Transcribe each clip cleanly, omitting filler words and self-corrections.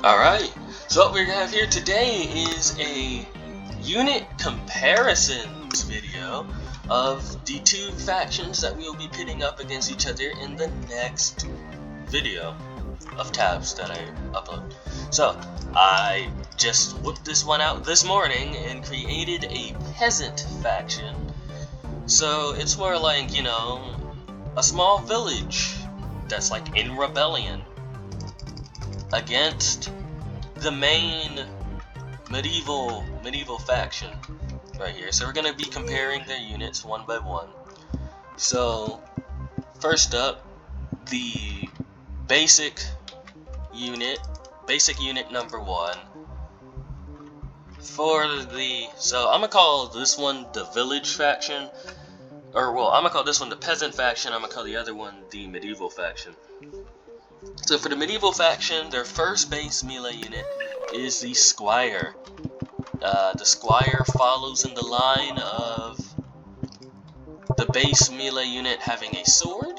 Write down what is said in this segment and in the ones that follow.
Alright, so what we're gonna have here today is a unit comparisons video of the two factions that we'll be pitting up against each other in the next video of tabs that I upload. So, I just whipped this one out this morning and created a peasant faction. So, it's more like, you know, a small village that's like in rebellion against the main medieval faction right here. So we're gonna be comparing their units one by one. So first up, the basic unit number one. So I'm gonna call this one the village faction, or well, I'm gonna call this one the peasant faction. I'm gonna call the other one the medieval faction. So for the medieval faction, their first base melee unit is the squire. The squire follows in the line of the base melee unit having a sword.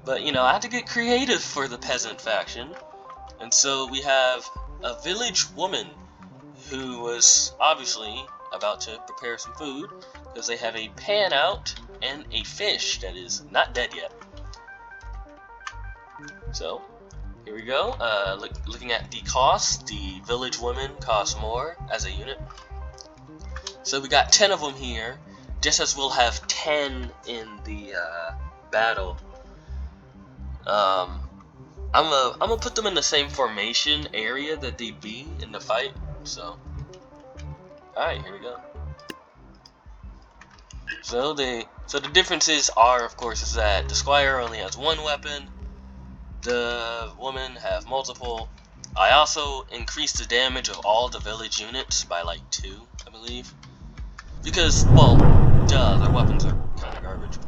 But you know, I had to get creative for the peasant faction. And so we have a village woman who was obviously about to prepare some food because they have a pan out and a fish that is not dead yet. So, here we go. Looking at the cost, the village women cost more as a unit. So we got 10 of them here, just as we'll have 10 in the battle. I'm gonna put them in the same formation area that they be in the fight. So, alright, here we go. So the differences are, of course, is that the squire only has one weapon. The women have multiple. I also increased the damage of all the village units by like 2, I believe. Because, well, duh, their weapons are kind of garbage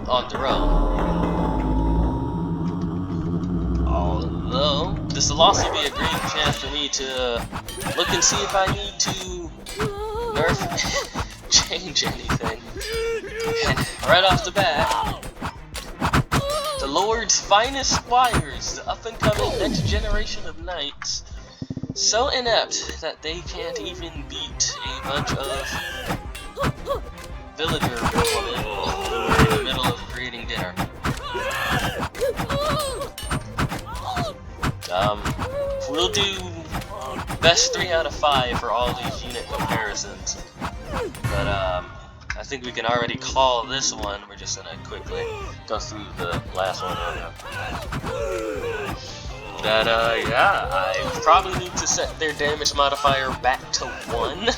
on their own. Although, this will also be a great chance for me to look and see if I need to nerf change anything. And right off the bat, the Lord's finest squires, the up-and-coming next generation of knights, so inept that they can't even beat a bunch of villager women who are in the middle of creating dinner. We'll do best 3 out of 5 for all these unit comparisons, but I think we can already call this one. We're just gonna quickly go through the last one. Yeah, I probably need to set their damage modifier back to 1.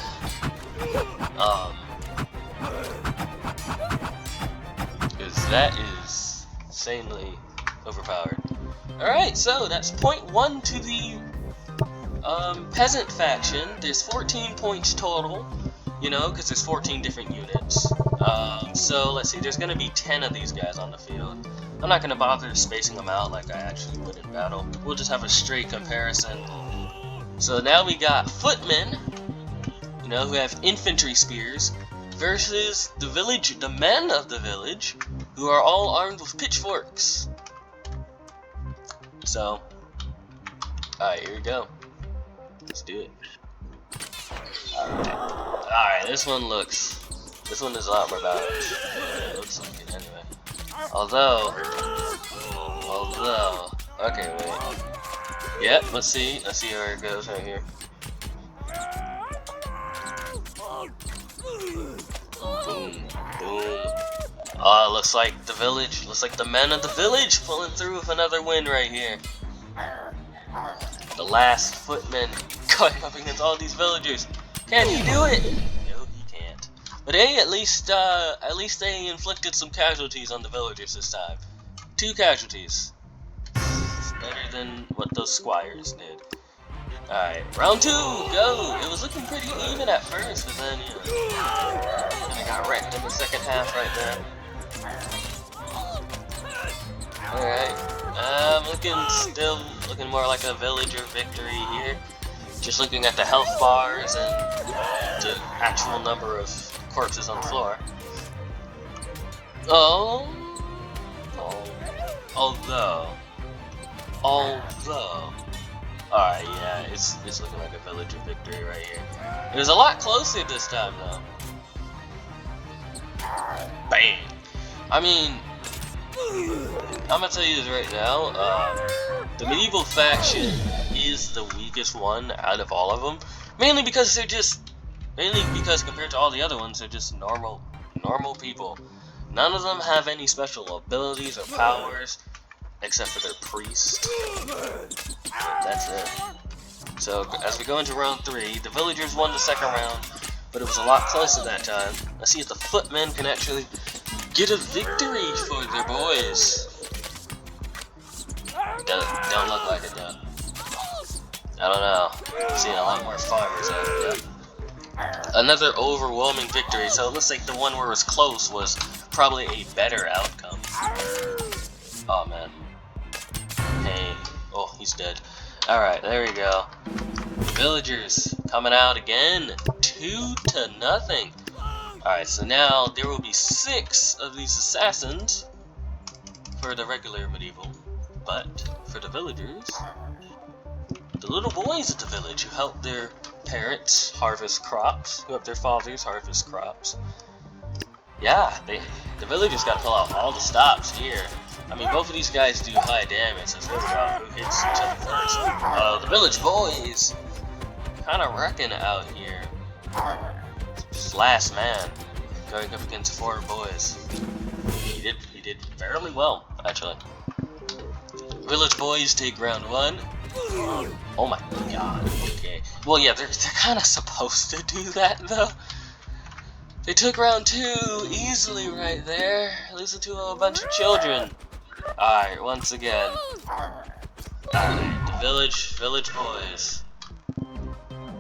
Because that is insanely overpowered. Alright, so that's point 1 to the peasant faction. There's 14 points total. You know, because there's 14 different units. So let's see, there's going to be 10 of these guys on the field. I'm not going to bother spacing them out like I actually would in battle. We'll just have a straight comparison. So now we got footmen, you know, who have infantry spears, versus the men of the village, who are all armed with pitchforks. So, alright, here we go. Let's do it. Alright, this one is a lot more balanced. It looks like it anyway. Although, okay, wait. Yep, let's see where it goes right here. Boom, boom. Oh, looks like the men of the village pulling through with another win right here. The last footman going up against all these villagers. Can he do it? No, he can't. But hey, at least they inflicted some casualties on the villagers this time. 2 casualties. It's better than what those squires did. Alright, round 2, go! It was looking pretty even at first, but then, you know, I got wrecked in the second half right there. Alright, still looking more like a villager victory here. Just looking at the health bars and the actual number of corpses on the floor. Although Alright, yeah, it's looking like a villager victory right here. It was a lot closer this time though. Bang! I mean, I'm gonna tell you this right now. The medieval faction is the weakest one out of all of them, mainly because compared to all the other ones, they're just normal people. None of them have any special abilities or powers, except for their priest. That's it. So as we go into round 3, the villagers won the second round, but it was a lot closer that time. Let's see if the footmen can actually get a victory for their boys. Don't look like it though. I don't know. I'm seeing a lot more farmers out there. Another overwhelming victory, so it looks like the one where it was close was probably a better outcome. Oh man. Hey. Oh, he's dead. Alright, there we go. Villagers coming out again. 2-0. Alright, so now there will be 6 of these assassins for the regular medieval. But for the villagers, the little boys at the village who help their parents harvest crops, who help their fathers harvest crops. Yeah, the villagers got to pull out all the stops here. I mean, both of these guys do high damage, so it's really about who hits each other first. The village boys kind of wrecking out here. Just last man going up against 4 boys. He did fairly well, actually. Village boys take round 1. Oh my god, okay. Well, yeah, they're kind of supposed to do that, though. They took round 2 easily right there, losing to a bunch of children. Alright, once again. Alright, the village boys.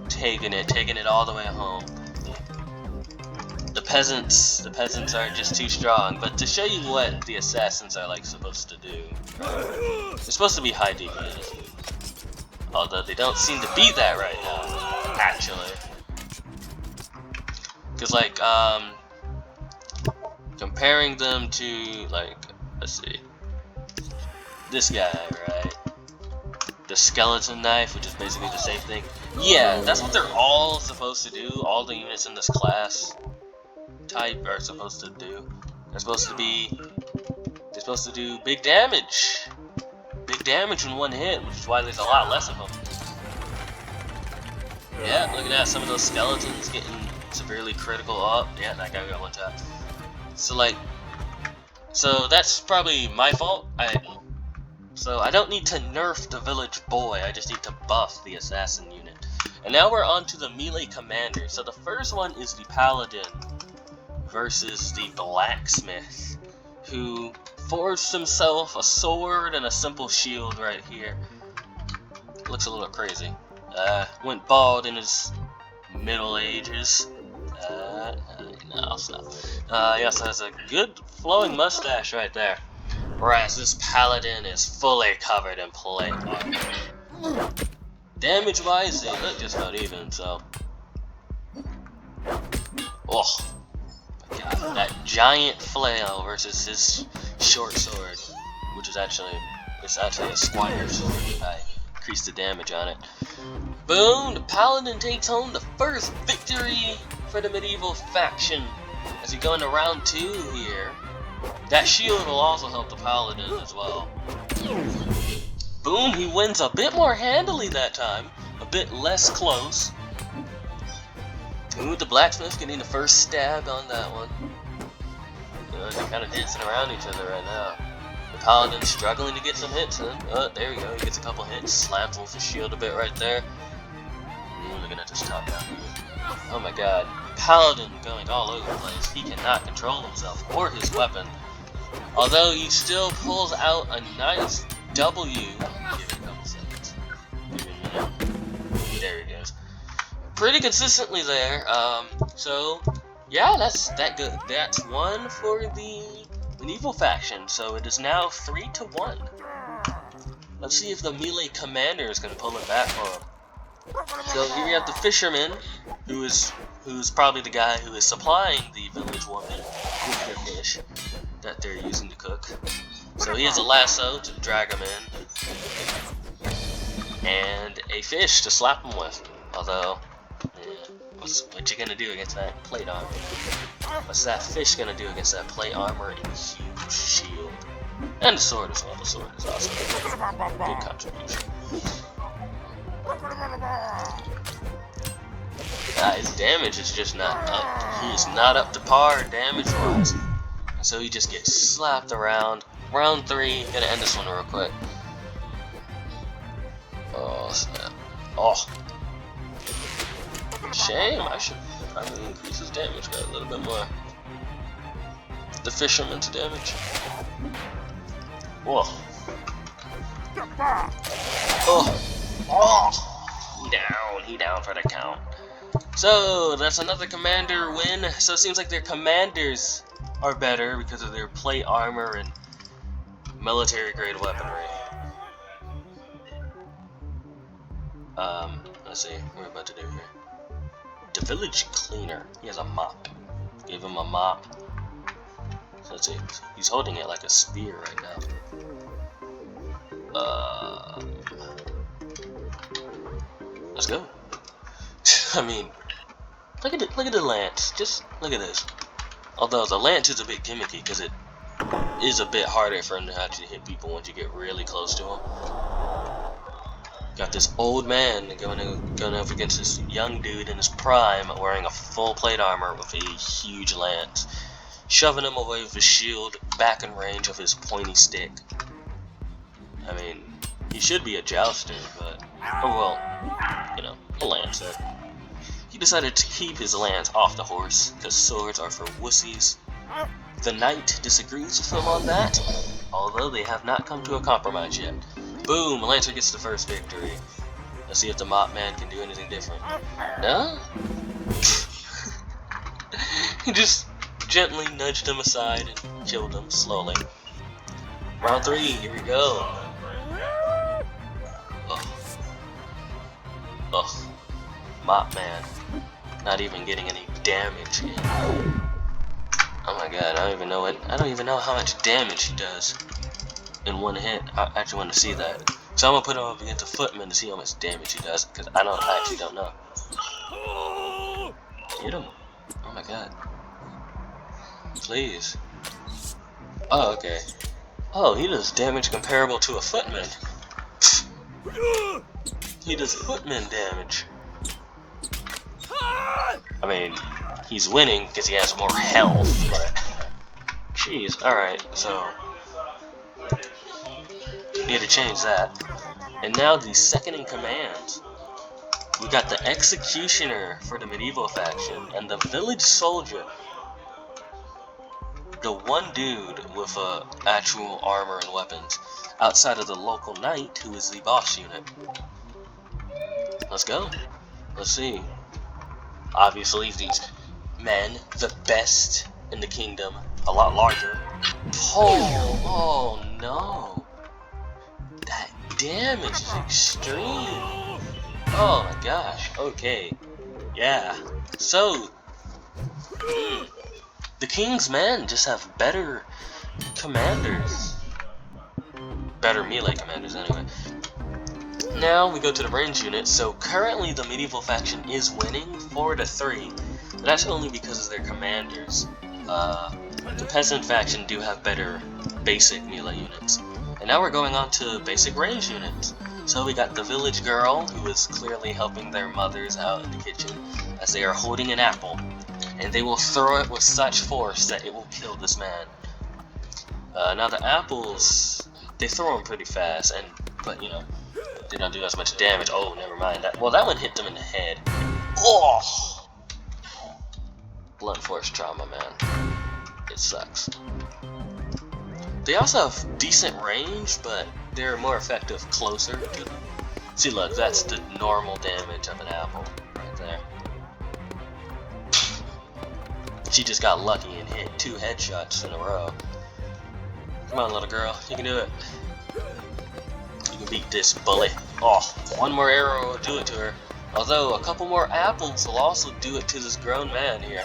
Taking it all the way home. The peasants are just too strong, but to show you what the assassins are like supposed to do, they're supposed to be high DPS. Although they don't seem to be that right now, actually. Cause like, comparing them to, like, let's see, this guy, right? The skeleton knife, which is basically the same thing. Yeah, that's what they're all supposed to do. All the units in this class type are supposed to do. They're supposed to do big damage. Big damage in one hit, which is why there's a lot less of them. Yeah, look at that, some of those skeletons getting severely critical up. Yeah, that guy got one tap. So that's probably my fault. So I don't need to nerf the village boy, I just need to buff the assassin unit. And now we're on to the melee commander. So the first one is the paladin versus the blacksmith, who forged himself a sword and a simple shield right here. Looks a little crazy. Went bald in his middle ages. No, stop. He also has a good flowing mustache right there. Whereas this paladin is fully covered in plate armor. Damage wise, they look just about even, so. Oh my god, that giant flail versus his short sword, which is actually a squire sword. I increased the damage on it. Boom! The paladin takes home the first victory for the medieval faction. As we go into round 2 here, that shield will also help the paladin as well. Boom! He wins a bit more handily that time, a bit less close. Ooh, the blacksmith getting the first stab on that one. They're kind of dancing around each other right now. The paladin's struggling to get some hits in. Oh, there we go. He gets a couple hits. Slams with his shield a bit right there. Ooh, looking at this top down. Oh my god. Paladin going all over the place. He cannot control himself or his weapon. Although he still pulls out a nice W. Give it a couple seconds. Give it a minute. There he goes. Pretty consistently there. So yeah, that's good. That's one for the medieval faction. So it is now 3-1. Let's see if the melee commander is going to pull it back for him. So here we have the fisherman, who's probably the guy who is supplying the village woman with their fish that they're using to cook. So he has a lasso to drag him in. and a fish to slap him with. Although, yeah, what you gonna do against that plate armor? What's that fish gonna do against that plate armor and huge shield? And the sword as well. The sword is awesome. Good contribution. His damage is just not up. He is not up to par damage-wise. So he just gets slapped around. Round 3. Gonna end this one real quick. Oh snap! Oh, shame. I should probably increase his damage by a little bit more. The fisherman's damage. Whoa. Oh. Oh. He down for the count. So that's another commander win. So it seems like their commanders are better because of their plate armor and military grade weaponry. Let's see what we're about to do here. The village cleaner. He has a mop. Give him a mop. So let's see. He's holding it like a spear right now. Let's go. I mean, look at the lance. Just look at this. Although the lance is a bit gimmicky because it is a bit harder for him to actually hit people once you get really close to him. Got this old man going up against this young dude in his prime wearing a full plate armor with a huge lance, shoving him away with his shield back in range of his pointy stick. I mean, he should be a jouster, but oh well, you know, a lancer. He decided to keep his lance off the horse because swords are for wussies. The knight disagrees with him on that, although they have not come to a compromise yet. Boom! Lancer gets the first victory. Let's see if the mop man can do anything different. No? He just gently nudged him aside and killed him slowly. Round 3, here we go. Ugh. Mop man. Not even getting any damage in. Oh my god, I don't even know how much damage he does in one hit. I actually want to see that. So I'm gonna put him up against a footman to see how much damage he does, because I actually don't know. Hit him. Oh my god. Please. Oh, okay. Oh, he does damage comparable to a footman. He does footman damage. I mean, he's winning because he has more health, but jeez, alright, so need to change that. And now the second in command. We got the executioner for the medieval faction and the village soldier. The one dude with actual armor and weapons outside of the local knight who is the boss unit. Let's go. Let's see. Obviously these men, the best in the kingdom, a lot larger. Oh no. That damage is extreme. Oh my gosh. Okay. Yeah. So the king's men just have better commanders. Better melee commanders anyway. Now we go to the range unit. So currently the medieval faction is winning 4-3. But that's only because of their commanders. The peasant faction do have better basic melee units. And now we're going on to basic range units. So we got the village girl, who is clearly helping their mothers out in the kitchen as they are holding an apple. And they will throw it with such force that it will kill this man. Now the apples, they throw them pretty fast, but you know, they don't do as much damage. Oh, never mind that. Well, that one hit them in the head. Oh! Blunt force trauma, man. It sucks. They also have decent range, but they're more effective closer to them. See, look, that's the normal damage of an apple right there. She just got lucky and hit 2 headshots in a row. Come on, little girl, you can do it. You can beat this bully. Oh, one more arrow will do it to her. Although, a couple more apples will also do it to this grown man here.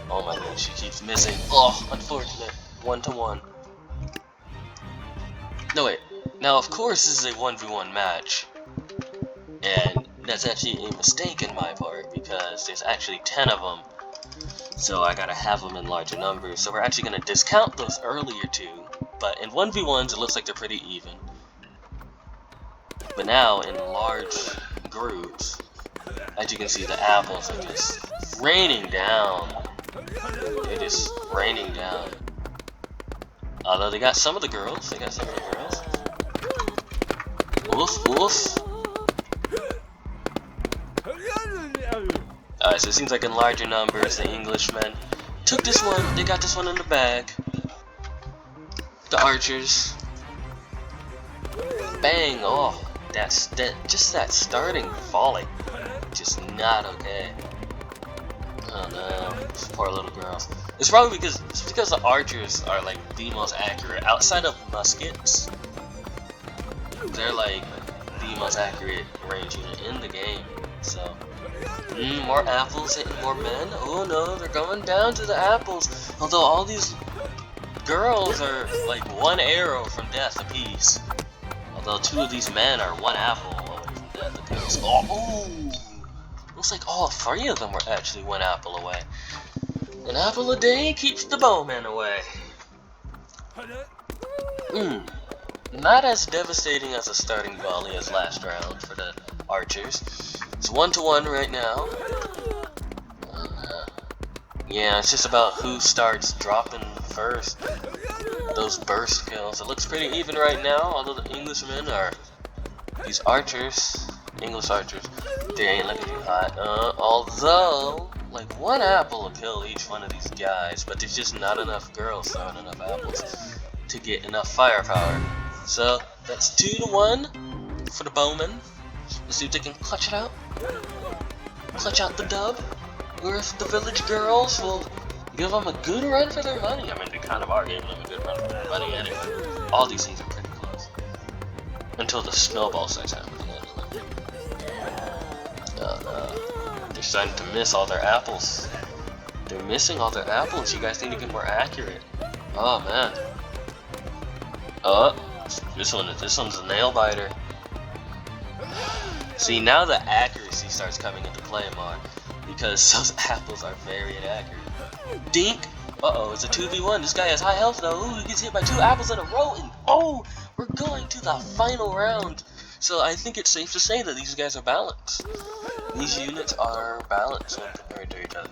Oh my god, she keeps missing. Oh, unfortunate. 1-1. No, wait. Now, of course, this is a 1v1 match. And that's actually a mistake in my part because there's actually 10 of them. So I gotta have them in larger numbers. So we're actually gonna discount those earlier two. But in 1v1s, it looks like they're pretty even. But now in large groups, as you can see, the apples are just raining down. They're just raining down. Although they got some of the girls. Oof, oof. Alright, so it seems like in larger numbers, the Englishmen took this one. They got this one in the bag. The archers. Bang! Oh, just that starting volley. Just not okay. Oh no, these poor little girls. It's probably because the archers are like the most accurate. Outside of muskets, they're like the most accurate range unit in the game. So, more apples hitting more men. Oh no, they're going down to the apples. Although all these girls are like one arrow from death apiece. Although two of these men are one apple away from death apiece. Oh, looks like all three of them were actually one apple away. An apple a day keeps the bowman away. Not as devastating as a starting volley as last round for the archers. It's 1-1 right now. Yeah, it's just about who starts dropping first. Those burst kills. It looks pretty even right now, although the Englishmen are these archers. English archers. They ain't looking too hot. Although, like one apple will kill each one of these guys, but there's just not enough girls throwing enough apples to get enough firepower. So that's 2-1 for the bowmen. Let's see if they can clutch it out. Clutch out the dub. Or if the village girls will give them a good run for their money. I mean, they kind of are giving them a good run for their money anyway. All these things are pretty close. Until the snowball starts happening. They're starting to miss all their apples. They're missing all their apples. You guys need to get more accurate. Oh man. This one's a nail biter. See, now the accuracy starts coming into play more because those apples are very inaccurate. Dink. Uh-oh, it's a 2v1. This guy has high health though. Ooh, he gets hit by 2 apples in a row, and oh, we're going to the final round. So I think it's safe to say that these guys are balanced. These units are balanced when compared to each other.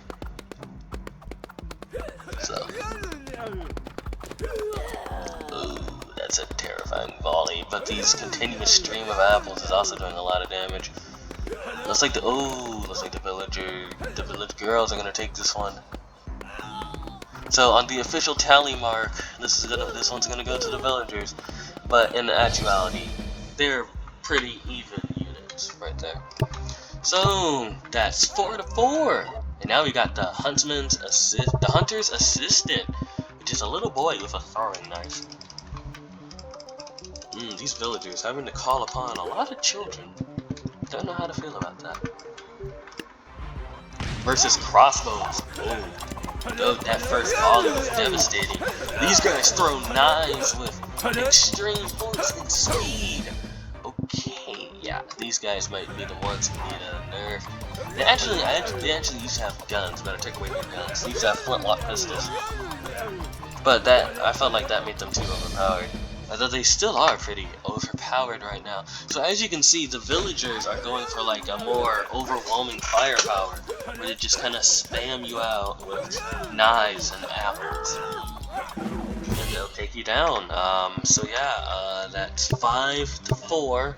So, ooh, that's a terrifying volley. But these continuous stream of apples is also doing a lot of damage. Looks like the village girls are gonna take this one. So on the official tally mark, this one's gonna go to the villagers. But in actuality, they're pretty even units right there. So that's 4-4, and now we got the hunter's assistant, which is a little boy with a throwing knife. These villagers having to call upon a lot of children. Don't know how to feel about that. Versus crossbows. Oh, that first volley was devastating. These guys throw knives with extreme force and speed. Okay, yeah, these guys might be the ones who need a nerf. They actually used to have guns, but I took away their guns. They used to have flintlock pistols. But I felt like that made them too overpowered. Although they still are pretty overpowered right now. So as you can see, the villagers are going for like a more overwhelming firepower, where they just kind of spam you out with knives and apples. And they'll take you down. So yeah, that's 5-4.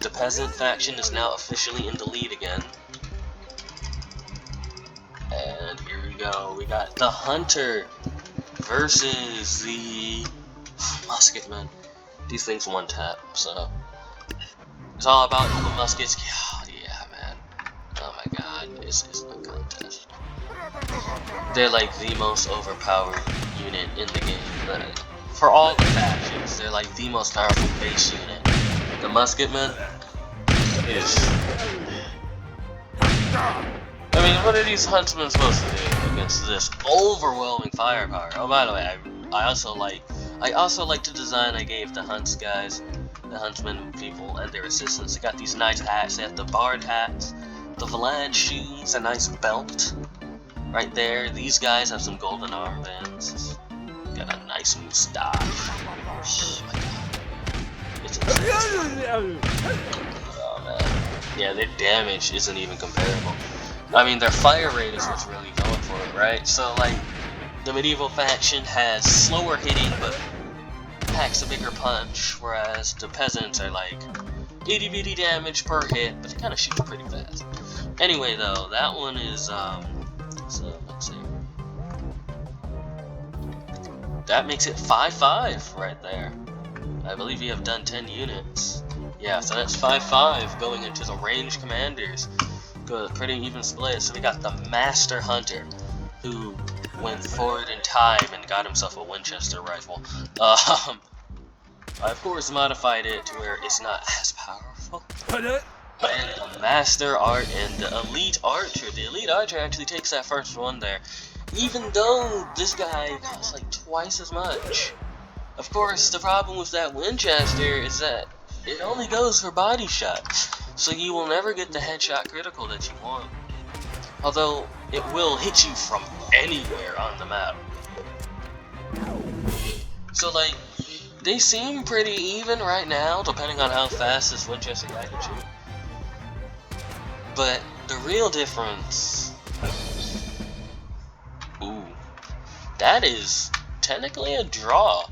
The peasant faction is now officially in the lead again. And here we go. We got the hunter versus the musketmen. These things one tap, so it's all about the muskets. Yeah, man. Oh my god, this is a contest. They're like the most overpowered unit in the game. For all the factions, they're like the most powerful base unit. The musketmen is... I mean, what are these huntsmen supposed to do against this overwhelming firepower? Oh, by the way, I also like the design I gave the hunts guys. the huntsman people and their assistants. They got these nice hats. They have the bard hats, the Vlad shoes, a nice belt right there. These guys have some golden armbands. Got a nice moustache. Oh my god. It's insane. Oh man. Yeah, their damage isn't even comparable. I mean, their fire rate is what's really going for it, right? So, like, the medieval faction has slower hitting, but packs a bigger punch, whereas the peasants are like itty bitty damage per hit, but they kind of shoot pretty fast. Anyway, though, that one is, so, let's see. That makes it 5-5 right there. I believe you have done 10 units. Yeah, so that's 5-5 going into the ranged commanders. Good, pretty even split. So we got the Master Hunter, who went forward in time and got himself a Winchester rifle. I of course modified it to where it's not as powerful. And the Master Art and the Elite Archer. The Elite Archer actually takes that first one there, even though this guy costs like twice as much. Of course, the problem with that Winchester is that it only goes for body shots, so you will never get the headshot critical that you want. Although, it will hit you from anywhere on the map. So, like, they seem pretty even right now, depending on how fast this Winchester guy can shoot. But the real difference... Ooh. That is technically a draw.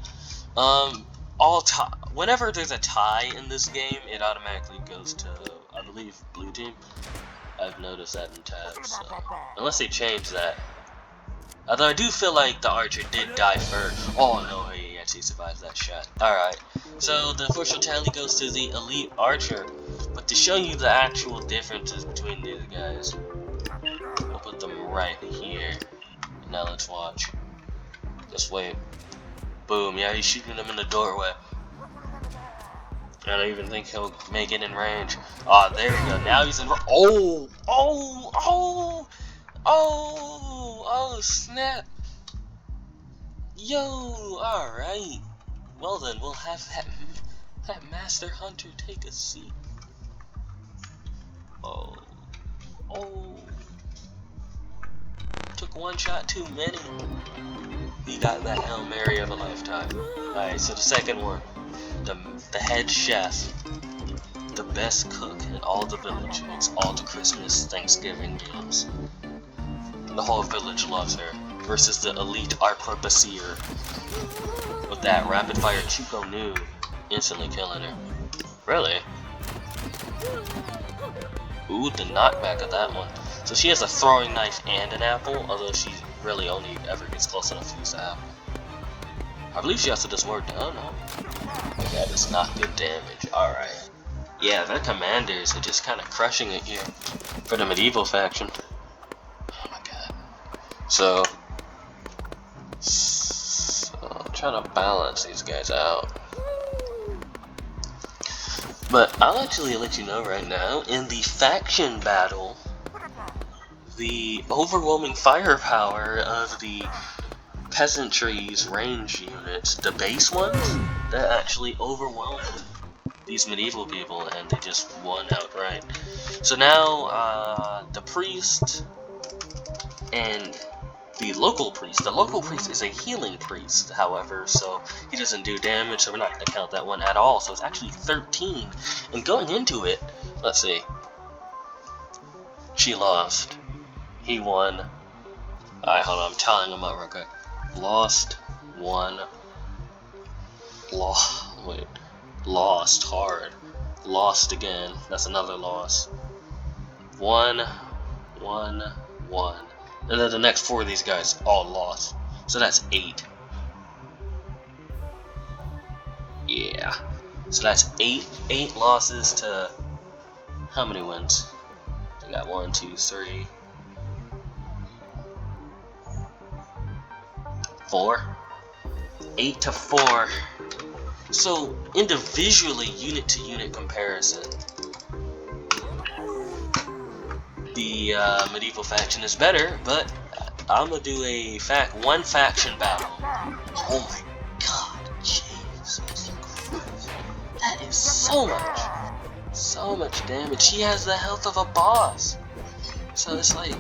Whenever there's a tie in this game, it automatically goes to, I believe, blue team. I've noticed that in tabs, so. Unless they change that. Although I do feel like the archer did die first. Oh no, he actually survived that shot. Alright, so the official tally goes to the elite archer. But to show you the actual differences between these guys, I'll put them right here. Now let's watch. Just wait. Boom, yeah, he's shooting him in the doorway. I don't even think he'll make it in range. Ah, there we go. Now he's in. Oh, snap. Yo, alright. Well then, we'll have that Master Hunter take a seat. Oh. Took one shot too many. He got that Hail Mary of a lifetime. Alright, so the second one. The head chef, the best cook in all the village, makes all the Christmas, Thanksgiving meals. The whole village loves her. Versus the elite arquebusier with that rapid fire Chico Nu, instantly killing her. Really? Ooh, the knockback of that one. So she has a throwing knife and an apple, although she really only ever gets close enough to use the apple. I believe she also does more down. That is not good damage. Alright. Yeah, their commanders are just kind of crushing it here for the medieval faction. Oh my god. So I'm trying to balance these guys out. But I'll actually let you know right now, in the faction battle, the overwhelming firepower of the peasantry's range units, the base ones, that actually overwhelmed these medieval people, and they just won outright. So now, the priest and the local priest is a healing priest, however, so he doesn't do damage, so we're not going to count that one at all. So it's actually 13, and going into it, let's see, she lost, he won. Alright, hold on, I'm tallying them up real quick. Lost, won, lost hard, lost again, that's another loss, won, and then the next 4 of these guys all lost, so that's 8. Yeah, so that's 8 losses to how many wins? We got 1, 2, 3, 4. 8 to 4. So individually, unit to unit comparison, the medieval faction is better, but I'm gonna do a one faction battle. Oh my god, Jesus Christ. That is so much damage. He has the health of a boss. So it's like,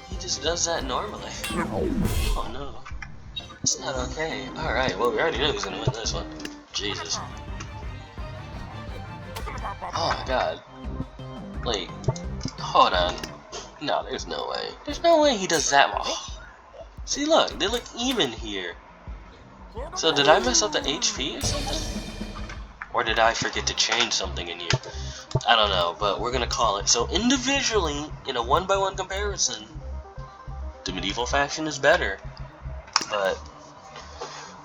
he just does that normally. Oh no. It's not okay. Alright, well we already knew who's gonna win this one. Jesus. Oh my god. Like, hold on. No, there's no way. There's no way he does that much. See, look, they look even here. So did I mess up the HP or something? Or did I forget to change something in you? I don't know, but we're gonna call it. So individually, in a 1-by-1 comparison, the medieval faction is better. But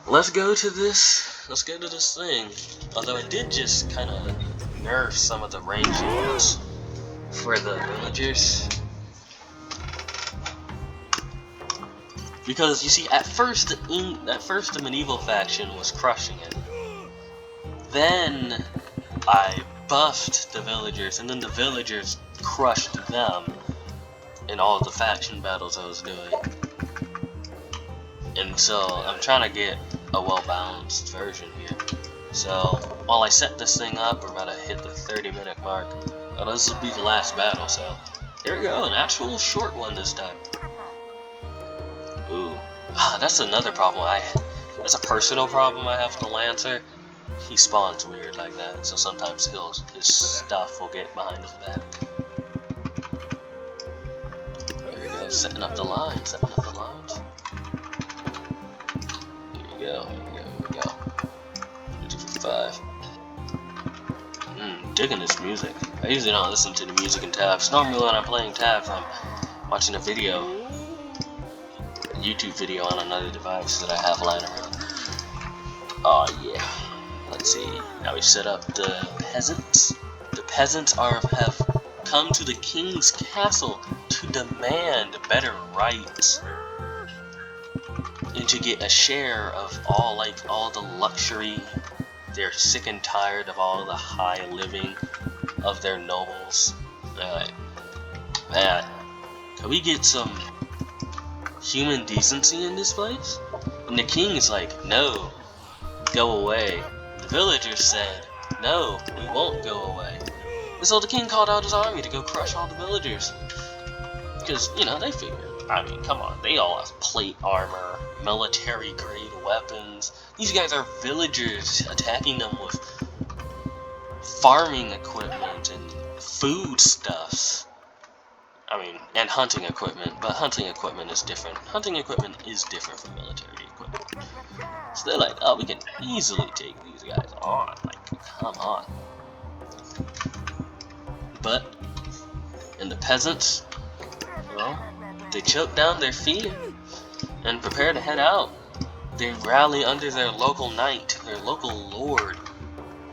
let's go to this. Let's go to this thing. Although I did just kind of nerf some of the range units for the villagers. Because you see, at first the medieval faction was crushing it. Then I buffed the villagers, and then the villagers crushed them in all the faction battles I was doing. And so I'm trying to get a well-balanced version here. So while I set this thing up, we're about to hit the 30-minute mark. Oh, this will be the last battle, so here we go, an actual short one this time. Ooh, that's another problem that's a personal problem I have with the Lancer. He spawns weird like that, so sometimes his stuff will get behind his back. There we go, setting up the lines, Here we go. 255. Digging this music. I usually don't listen to the music in tabs. Normally when I'm playing tabs, I'm watching a YouTube video on another device that I have lying around. Oh yeah. Let's see. Now we set up the peasants. The peasants have come to the king's castle to demand better rights and to get a share of all the luxury. They're sick and tired of all the high living of their nobles. They're like, man, can we get some human decency in this place? And the king is like, no, go away. The villagers said, no, we won't go away. And so the king called out his army to go crush all the villagers. Because, you know, they figured, I mean, come on, they all have plate armor, military grade weapons. These guys are villagers attacking them with farming equipment and food stuffs. I mean, and hunting equipment, but hunting equipment is different. Hunting equipment is different from military equipment. So they're like, oh, we can easily take these guys on. Like, come on. But, and the peasants, well, they choke down their fear and prepare to head out. They rally under their local knight, their local lord,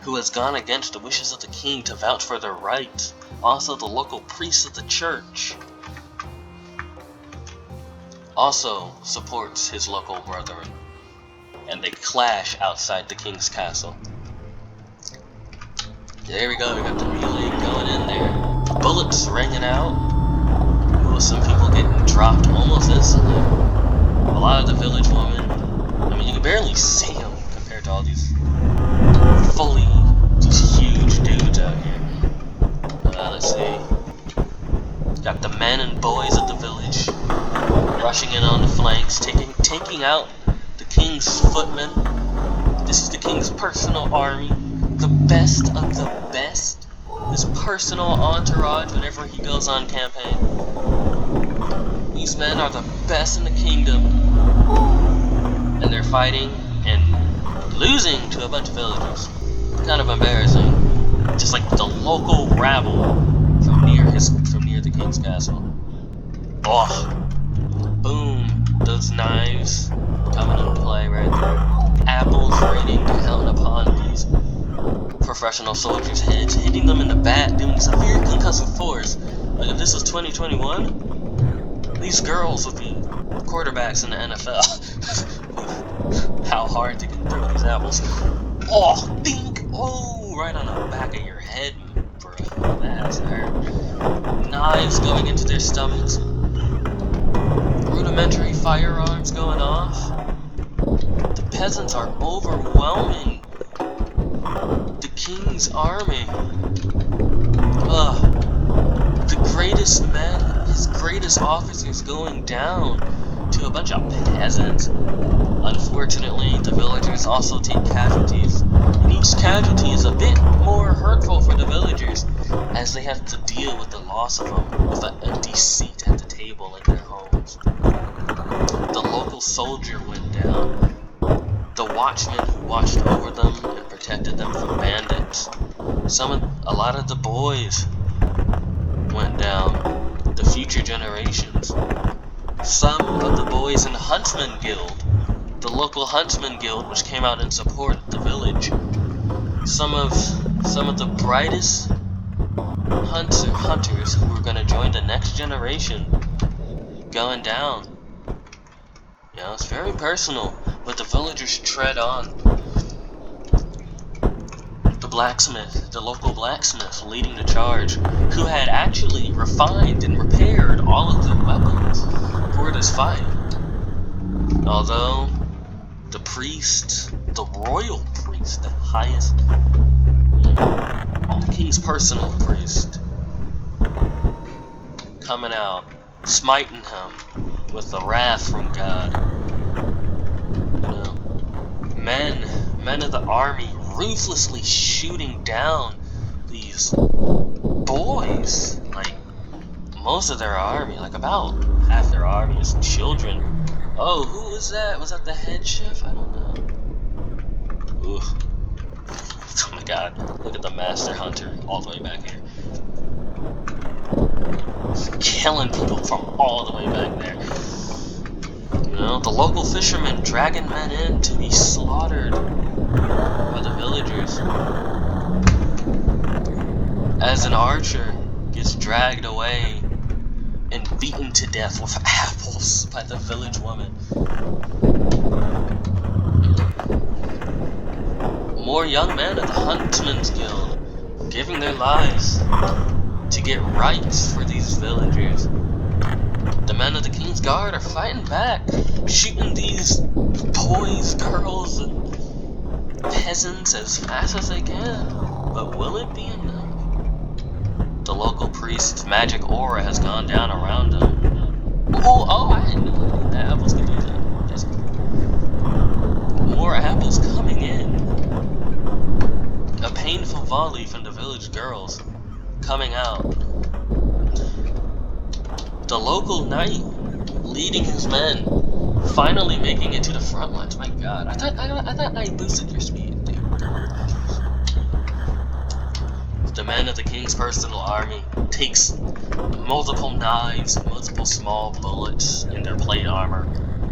who has gone against the wishes of the king to vouch for their rights. Also, the local priest of the church also supports his local brethren, and they clash outside the king's castle. There we go, we got the melee going in there. Bullets ringing out. Ooh, some people getting dropped almost instantly. A lot of the village women, I mean, you can barely see them compared to all these huge dudes out here. Let's see. Got the men and boys of the village rushing in on the flanks, taking out the king's footmen. This is the king's personal army, the best of the best. His personal entourage whenever he goes on campaign. These men are the best in the kingdom, and they're fighting and losing to a bunch of villagers. Kind of embarrassing. Just like the local rabble from near the king's castle. Oh, boom! Those knives coming into play right there. Apples raining down upon these professional soldiers' heads, hitting them in the back, doing severe concussive force. Like if this was 2021, these girls would be quarterbacks in the NFL. How hard to get through these apples. Oh, dink! Oh, right on the back of your head, bro. That's hurt. Knives going into their stomachs. Rudimentary firearms going off. The peasants are overwhelming the king's army. The greatest men, his greatest officers going down to a bunch of peasants. Unfortunately, the villagers also take casualties, and each casualty is a bit more hurtful for the villagers, as they have to deal with the loss of them with an empty seat at the table in their homes. The local soldier went down. The watchman who watched over them and protected them from bandits. A lot of the boys went down. The future generations. Some of the boys in the Huntsman Guild, the local Huntsman Guild, which came out in support of the village. Some of the brightest hunters who were going to join the next generation going down. You know, it's very personal, but the villagers tread on. The local blacksmith leading the charge, who had actually refined and repaired all of the weapons for this fight. Although the priest, the royal priest, the highest, the king's personal priest, coming out, smiting him with the wrath from God. You know, men of the army ruthlessly shooting down these boys. Like, most of their army, like about half their army is children. Oh, who was that? Was that the head chef? I don't know. Ugh. Oh my god, look at the master hunter all the way back here. Killing people from all the way back there. You know, the local fishermen dragging men in to be slaughtered by the villagers. As an archer gets dragged away and beaten to death with apples by the village woman. More young men of the Huntsman's Guild giving their lives to get rights for these villagers. The men of the King's Guard are fighting back, shooting these boys, girls, and peasants as fast as they can. But will it be enough? The local priest's magic aura has gone down around him. Oh, I didn't know that apples could do that. That's cool. More apples coming in. A painful volley from the village girls coming out. The local knight leading his men, finally making it to the front lines. My god, I thought I boosted your speed, dude. The men of the king's personal army takes multiple knives, multiple small bullets in their plate armor,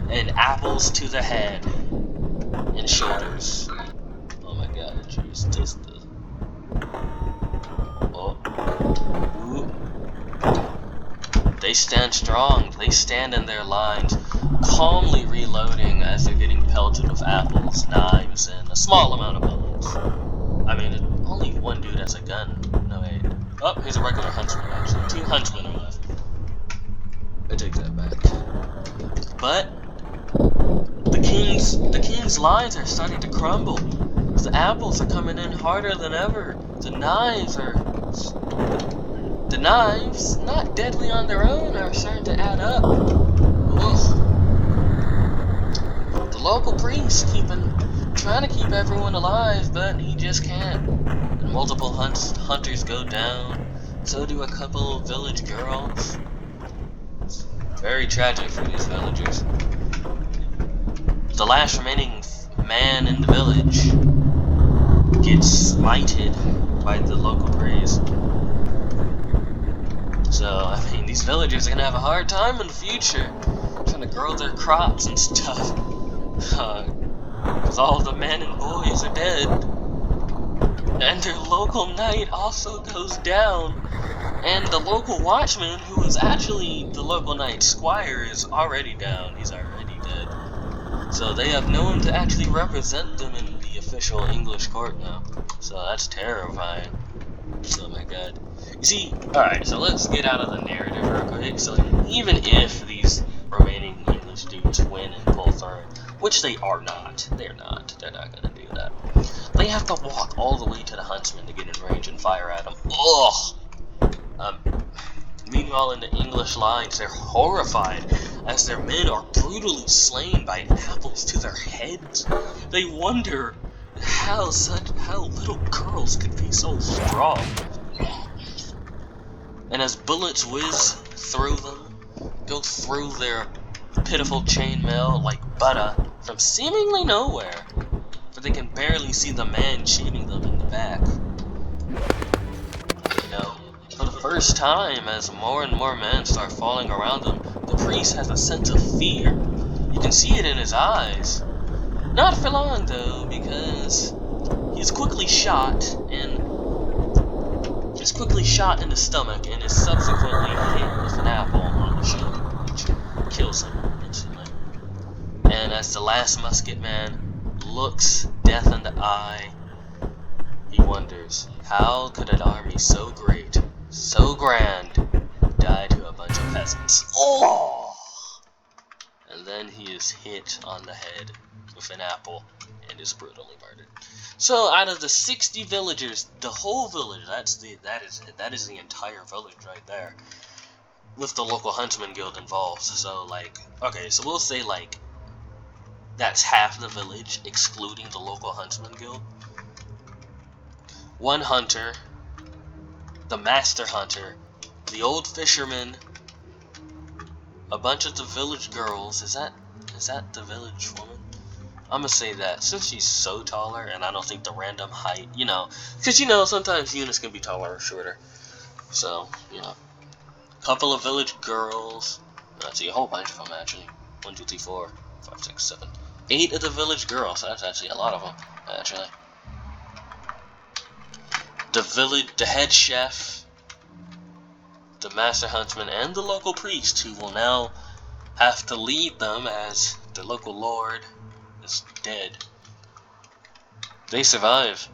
and apples to the head and shoulders. Oh my god, jeez, They stand strong, they stand in their lines, calmly reloading as they're getting pelted with apples, knives, and a small amount of bullets. I mean, only one dude has a gun. No, wait. Oh, here's a regular huntsman, actually. 2 huntsmen are left. I take that back. But the king's lines are starting to crumble. The apples are coming in harder than ever. The knives, not deadly on their own, are starting to add up. Ugh. The local priest trying to keep everyone alive, but he just can't. And multiple hunters go down. So do a couple village girls. It's very tragic for these villagers. The last remaining man in the village gets smited by the local priest. So, I mean, these villagers are gonna have a hard time in the future trying to grow their crops and stuff. Because all the men and boys are dead. And their local knight also goes down. And the local watchman, who is actually the local knight's squire, is already down. He's already dead. So they have no one to actually represent them in the official English court now. So that's terrifying. Oh my god. You see, alright, so let's get out of the narrative real quick. So even if these remaining English dudes win and pull through, which they are not, they're not gonna do do that. They have to walk all the way to the huntsman to get in range and fire at him. Ugh! Meanwhile, in the English lines, they're horrified as their men are brutally slain by apples to their heads. They wonder how little girls could be so strong. And as bullets whiz through them, go through their pitiful chainmail like butter from seemingly nowhere, for they can barely see the man shooting them in the back. For the first time, as more and more men start falling around him, the priest has a sense of fear. You can see it in his eyes. Not for long, though, because he's quickly shot in the stomach and is subsequently hit with an apple on the shoulder, which kills him instantly. And as the last musket man looks death in the eye, he wonders, how could an army so great, so grand, die to a bunch of peasants? Oh! And then he is hit on the head with an apple and is brutally murdered. So out of the 60 villagers, the whole village, that is the entire village right there, with the local huntsman guild involved. So like, okay, so we'll say like that's half the village, excluding the local huntsman guild. One hunter, the master hunter, the old fisherman, a bunch of the village girls. Is that the village woman? I'm gonna say that, since she's so taller, and I don't think the random height, because sometimes units can be taller or shorter. So, couple of village girls. Let's see, a whole bunch of them actually. 1, 2, 3, 4, 5, 6, 7, 8 of the village girls. That's actually a lot of them, actually. The head chef, the master huntsman, and the local priest, who will now have to lead them as the local lord is dead. They survive.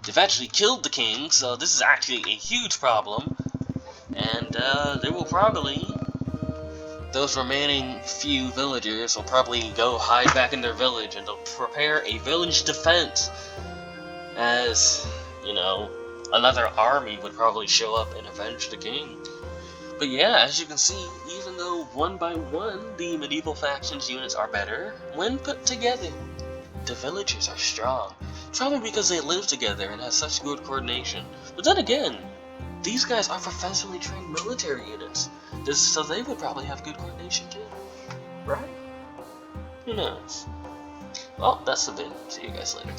They've actually killed the king, so this is actually a huge problem. And they will probably, those remaining few villagers will probably go hide back in their village, and they'll prepare a village defense, as another army would probably show up and avenge the king. But yeah, as you can see, even though one by one the medieval factions units are better, when put together, the villagers are strong. Probably because they live together and have such good coordination. But then again, these guys are professionally trained military units, so they would probably have good coordination too, right? Who knows? Well, that's the vid. See you guys later.